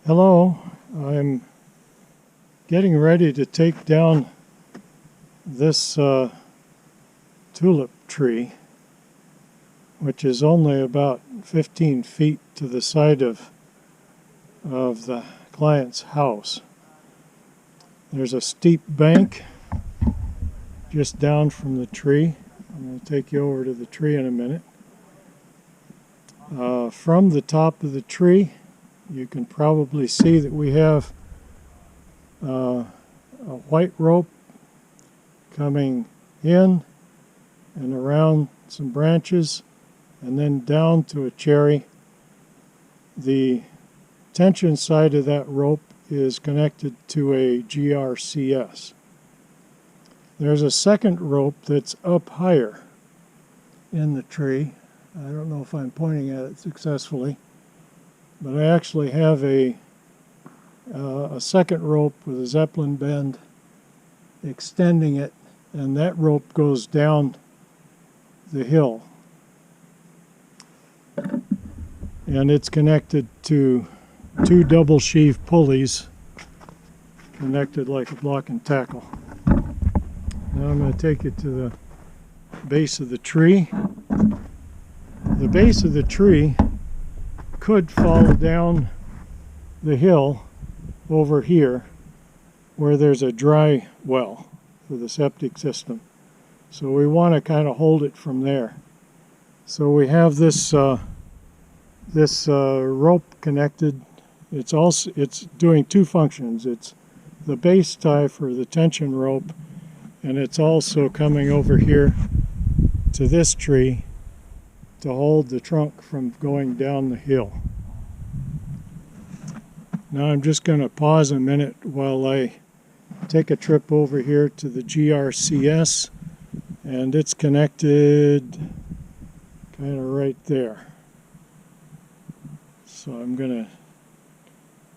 Hello, I'm getting ready to take down this tulip tree, which is only about 15 feet to the side of the client's house. There's a steep bank just down from the tree. I'm going to take you over to the tree in a minute. From the top of the tree, you can probably see that we have a white rope coming in and around some branches and then down to a cherry. The tension side of that rope is connected to a GRCS. There's a second rope that's up higher in the tree. I don't know if I'm pointing at it successfully, but I actually have a second rope with a zepplin bend extending it, and that rope goes down the hill. And it's connected to two double sheave pulleys connected like a block and tackle. Now I'm going to take it to the base of the tree. The base of the tree could fall down the hill over here where there's a dry well for the septic system. So we want to kind of hold it from there. So we have this rope connected. It's doing two functions. It's the base tie for the tension rope, and it's also coming over here to this tree to hold the trunk from going down the hill. Now I'm just going to pause a minute while I take a trip over here to the GRCS, and it's connected kind of right there. So I'm going to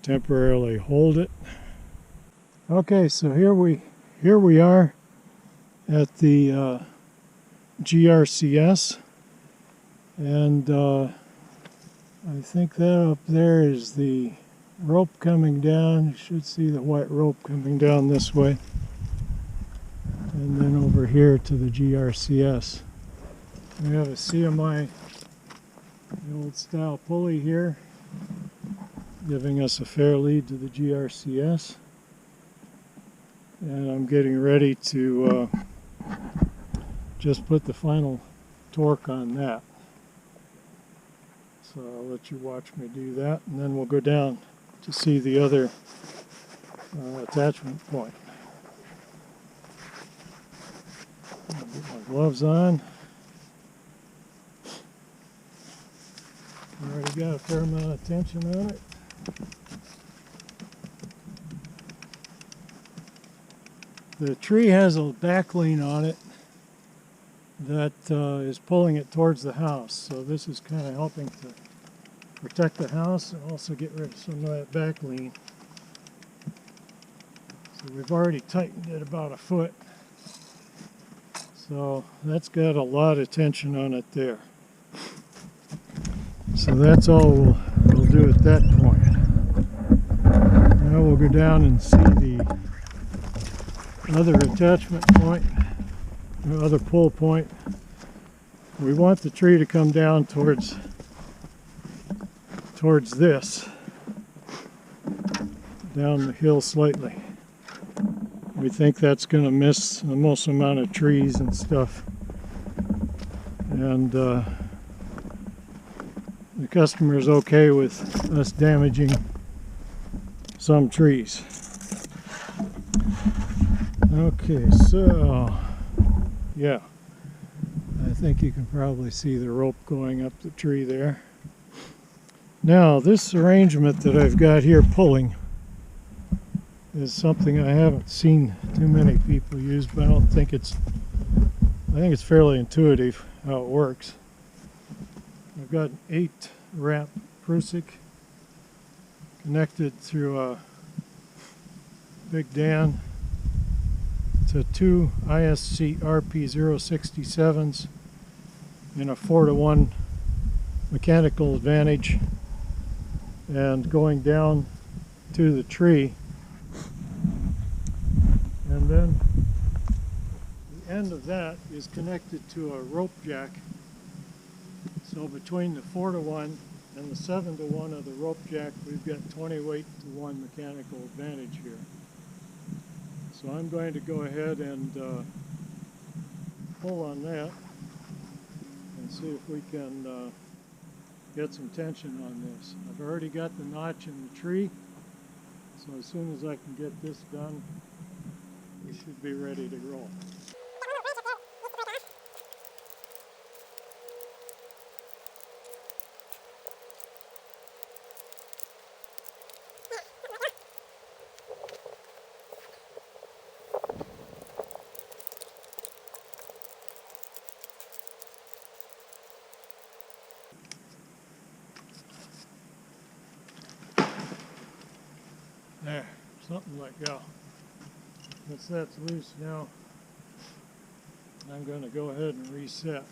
temporarily hold it. Okay, so here we are at the GRCS. And I think that up there is the rope coming down. You should see the white rope coming down this way. And then over here to the GRCS. We have a CMI, the old style pulley here, giving us a fair lead to the GRCS. And I'm getting ready to just put the final torque on that. So I'll let you watch me do that, and then we'll go down to see the other attachment point. I'll get my gloves on. Already got a fair amount of tension on it. The tree has a back lean on it that is pulling it towards the house, so this is kind of helping to protect the house and also get rid of some of that back lean. So we've already tightened it about a foot, so that's got a lot of tension on it there. So that's all we'll do at that point. Now we'll go down and see the other attachment point, the other pull point. We want the tree to come down towards this, down the hill slightly. We think that's going to miss the most amount of trees and stuff. And the customer is okay with us damaging some trees. Okay, so yeah, I think you can probably see the rope going up the tree there. Now this arrangement that I've got here pulling is something I haven't seen too many people use, but I think it's fairly intuitive how it works. I've got an 8-ramp Prusik connected through a Big Dan to two ISC RP067s in a 4-to-1 mechanical advantage, and going down to the tree. And then the end of that is connected to a rope jack. So between the 4-to-1 and the 7-to-1 of the rope jack, we've got 20-weight-to-1 mechanical advantage here. So I'm going to go ahead and pull on that and see if we can get some tension on this. I've already got the notch in the tree, so as soon as I can get this done, we should be ready to roll. There, something like that. Once that's loose now, I'm going to go ahead and reset.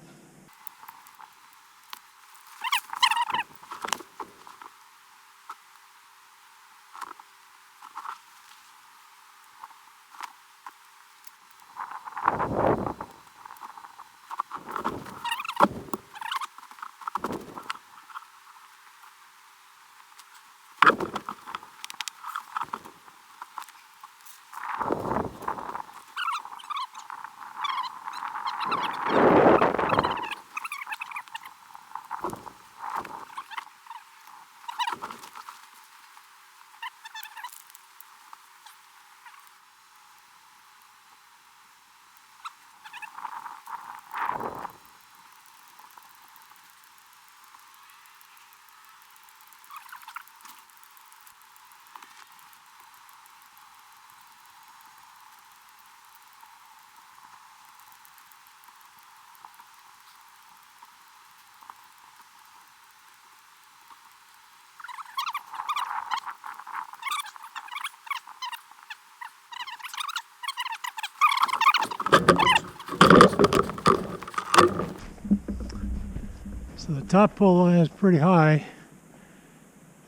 So the top pull line is pretty high,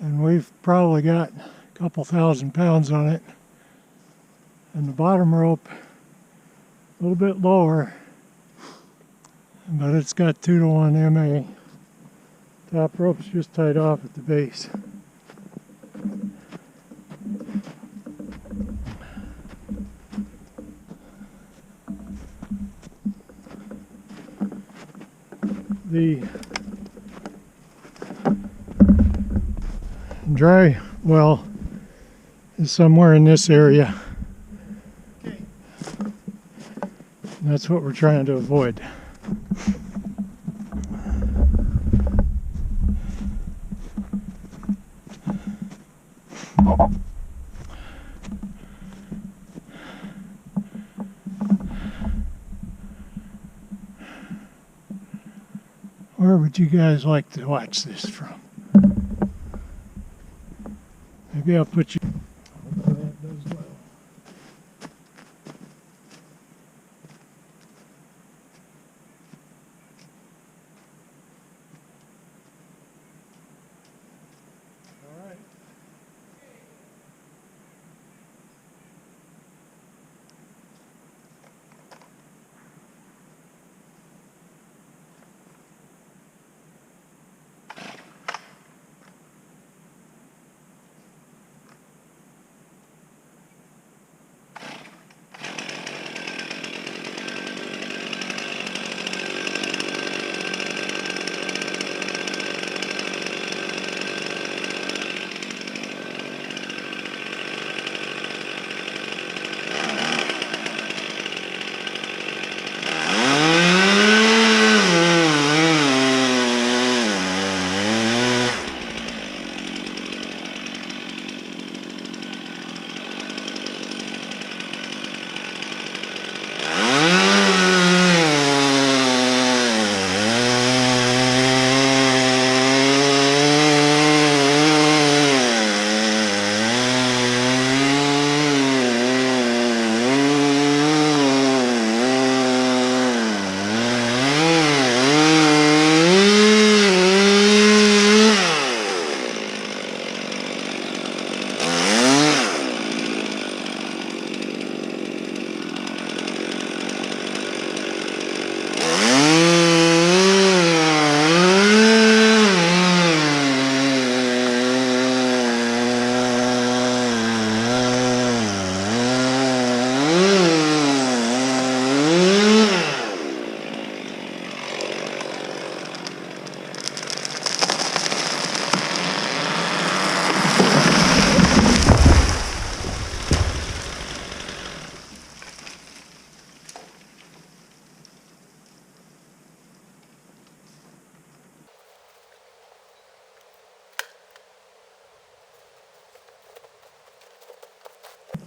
and we've probably got a couple thousand pounds on it. And the bottom rope a little bit lower, but it's got 2-to-1 MA. Top rope's just tied off at the base. The dry well is somewhere in this area. Okay. And that's what we're trying to avoid. Where would you guys like to watch this from? Maybe I'll put you. Hopefully that does well. All right.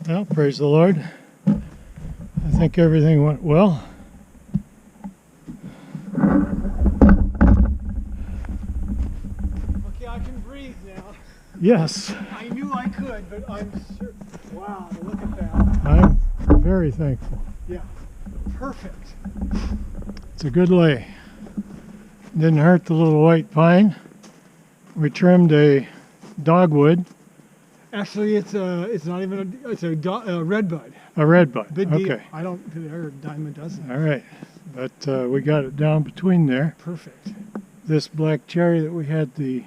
Well, praise the Lord. I think everything went well. Okay, I can breathe now. Yes. I knew I could, but I'm sure. Wow, look at that. I'm very thankful. Yeah, perfect. It's a good lay. Didn't hurt the little white pine. We trimmed a dogwood. Actually, it's not even it's a redbud. A redbud. Big deal. Okay. I don't. They're a dime a dozen. All right. But we got it down between there. Perfect. This black cherry that we had the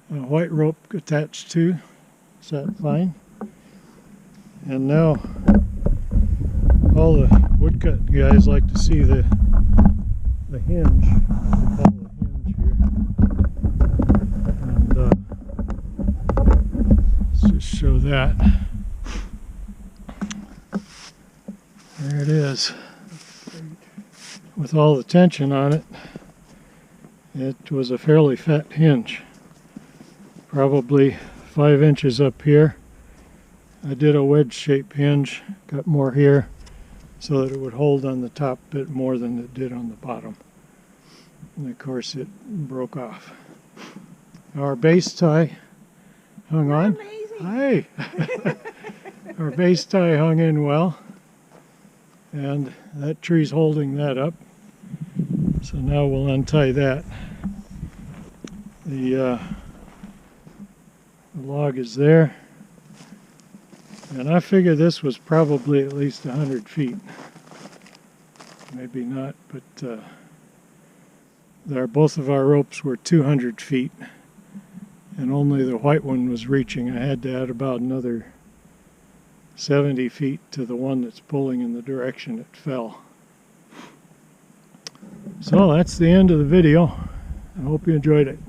white rope attached to sat fine. And now all the woodcut guys like to see the hinge. We call the hinge here. And let's just show that. There it is. With all the tension on it, it was a fairly fat hinge. Probably 5 inches up here. I did a wedge shape hinge, got more here so that it would hold on the top a bit more than it did on the bottom. And of course it broke off. Our base tie hung on. Hi! Our base tie hung in well, and that tree's holding that up. So now we'll untie that. The log is there. And I figure this was probably at least 100 feet. Maybe not, but both of our ropes were 200 feet. And only the white one was reaching. I had to add about another 70 feet to the one that's pulling in the direction it fell. So that's the end of the video. I hope you enjoyed it.